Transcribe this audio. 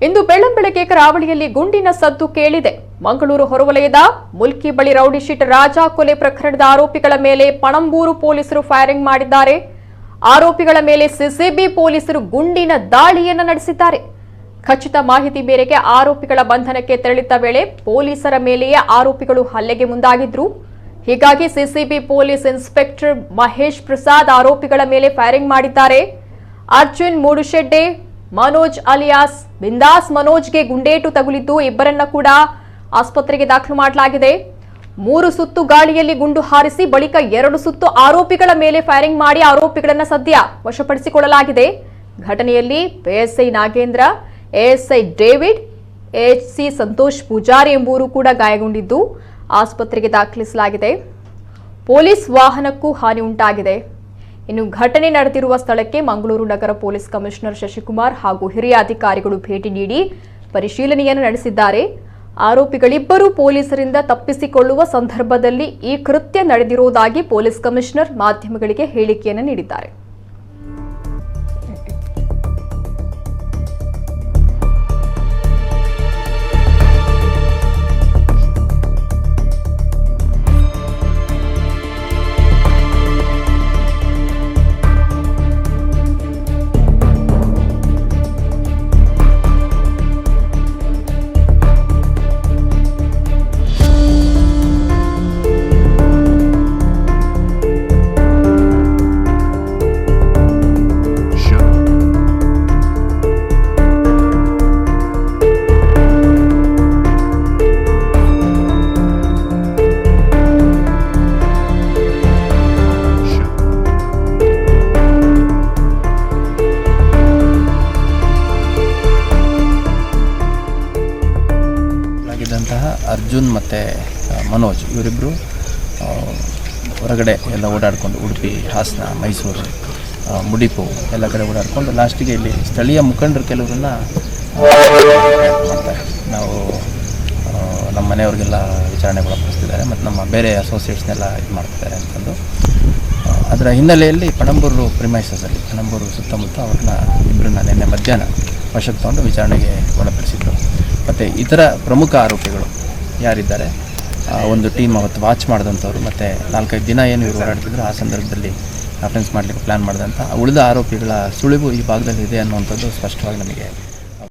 ಇಂದು ಬೆಳ್ಳಂಬೆಳಗ್ಗೆ ಕರಾವಳಿಯಲ್ಲಿ ಗುಂಡಿನ ಸದ್ದು ಕೇಳಿದೆ. ಮಂಗಳೂರು ಹೊರವಲಯದ ಮುಲ್ಕಿ ಬಳಿ ರೌಡಿ ಶೀಟ್ ರಾಜ ಕೊಲೆ ಪ್ರಕರಣದ ಆರೋಪಿಗಳ ಮೇಲೆ ಪಣಂಬೂರು ಪೊಲೀಸರು ಫೈರಿಂಗ್ ಮಾಡಿದ್ದಾರೆ. ಆರೋಪಿಗಳ ಮೇಲೆ ಸಿಸಿಬಿ ಪೊಲೀಸರು ಗುಂಡಿನ ದಾಳಿಯನ್ನು ನಡೆಸಿದ್ದಾರೆ. ಖಚಿತ ಮಾಹಿತಿ ಮೇರೆಗೆ ಆರೋಪಿಗಳ ಬಂಧನಕ್ಕೆ ತೆರಳಿದ್ದ ವೇಳೆ ಪೊಲೀಸರ ಮೇಲೆಯೇ ಆರೋಪಿಗಳು ಹಲ್ಲೆಗೆ ಮುಂದಾಗಿದ್ರು. ಹೀಗಾಗಿ CCB police inspector Mahesh Prasad ಆರೋಪಿಗಳ ಮೇಲೆ ಫೈರಿಂಗ್ ಮಾಡಿದ್ದಾರೆ. ಅರ್ಜುನ್ ಮೂಡುಶೆಡ್ಡೆ, ಮನೋಜ್ ಅಲಿಯಾಸ್ ಬಿಂದಾಸ್ ಮನೋಜ್ಗೆ ಗುಂಡೇಟು ತಗುಲಿದ್ದು ಇಬ್ಬರನ್ನ ಕೂಡ ಆಸ್ಪತ್ರೆಗೆ ದಾಖಲು ಮಾಡಲಾಗಿದೆ. 3 ಸುತ್ತು ಗಾಳಿಯಲ್ಲಿ ಗುಂಡು ಹಾರಿಸಿ ಬಳಿಕ 2 ಸುತ್ತು ಆರೋಪಿಗಳ ಮೇಲೆ ಫೈರಿಂಗ್ ಮಾಡಿ ಆರೋಪಿಗಳನ್ನ ಸದ್ಯ ವಶಪಡಿಸಿಕೊಳ್ಳಲಾಗಿದೆ. ಘಟನೆಯಲ್ಲಿ PSI Nagendra, ASI David, AHC Santosh Pujari ಎಂಬುವರು ಕೂಡ ಗಾಯಗೊಂಡಿದ್ದು ಆಸ್ಪತ್ರೆಗೆ ದಾಖಲಿಸಲಾಗಿದೆ. ಪೊಲೀಸ್ ವಾಹನಕ್ಕೂ ಹಾನಿ ಉಂಟಾಗಿದೆ. ಇನ್ನು ಘಟನೆ ನಡೆದಿರುವ ಸ್ಥಳಕ್ಕೆ ಮಂಗಳೂರು ನಗರ ಪೊಲೀಸ್ ಕಮಿಷನರ್ ಶಶಿಕುಮಾರ್ ಹಾಗೂ ಹಿರಿಯ ಅಧಿಕಾರಿಗಳು ಭೇಟಿ ನೀಡಿ ಪರಿಶೀಲನೆಯನ್ನು ನಡೆಸಿದ್ದಾರೆ. ಆರೋಪಿಗಳಿಬ್ಬರು ಪೊಲೀಸರಿಂದ ತಪ್ಪಿಸಿಕೊಳ್ಳುವ ಸಂದರ್ಭದಲ್ಲಿ ಈ ಕೃತ್ಯ ನಡೆದಿರುವುದಾಗಿ ಪೊಲೀಸ್ ಕಮಿಷನರ್ ಮಾಧ್ಯಮಗಳಿಗೆ ಹೇಳಿಕೆಯನ್ನು ನೀಡಿದ್ದಾರೆ. ಅರ್ಜುನ್ ಮತ್ತು ಮನೋಜ್ ಇವರಿಬ್ಬರು ಹೊರಗಡೆ ಎಲ್ಲ ಓಡಾಡಿಕೊಂಡು ಉಡುಪಿ, ಹಾಸನ, ಮೈಸೂರು, ಮುಡಿಪು ಎಲ್ಲ ಕಡೆ ಓಡಾಡಿಕೊಂಡು ಲಾಸ್ಟಿಗೆ ಇಲ್ಲಿ ಸ್ಥಳೀಯ ಮುಖಂಡರು ಕೆಲವರನ್ನ ಮಾಡ್ತಾರೆ. ನಾವು ನಮ್ಮ ಮನೆಯವ್ರಿಗೆಲ್ಲ ವಿಚಾರಣೆಗೊಳಪಡಿಸ್ತಿದ್ದಾರೆ ಮತ್ತು ನಮ್ಮ ಬೇರೆ ಅಸೋಸಿಯೇಟ್ಸ್ನೆಲ್ಲ ಇದು ಮಾಡ್ತಿದ್ದಾರೆ ಅಂತಂದು ಅದರ ಹಿನ್ನೆಲೆಯಲ್ಲಿ ಪಣಂಬೂರು ಪ್ರಿಮೈಸಸಲ್ಲಿ ಪಣಂಬೂರು ಸುತ್ತಮುತ್ತ ಅವ್ರನ್ನ ಇಬ್ಬರನ್ನ ನಿನ್ನೆ ಮಧ್ಯಾಹ್ನ ವಶಕ್ಕೆ ತಗೊಂಡು ವಿಚಾರಣೆಗೆ ಒಳಪಡಿಸಿದ್ರು. ಮತ್ತು ಇತರ ಪ್ರಮುಖ ಆರೋಪಿಗಳು ಯಾರಿದ್ದಾರೆ, ಒಂದು ಟೀಮ್ ಅವತ್ತು ವಾಚ್ ಮಾಡಿದಂಥವ್ರು ಮತ್ತು 4-5 ದಿನ ಏನು ಇವರು ಓಡಾಡ್ತಿದ್ರು ಆ ಸಂದರ್ಭದಲ್ಲಿ ಅಫೆನ್ಸ್ ಮಾಡಲಿಕ್ಕೆ ಪ್ಲ್ಯಾನ್ ಮಾಡಿದಂಥ ಉಳಿದ ಆರೋಪಿಗಳ ಸುಳಿವು ಈ ಭಾಗದಲ್ಲಿ ಇದೆ ಅನ್ನುವಂಥದ್ದು ಸ್ಪಷ್ಟವಾಗಿ ನಮಗೆ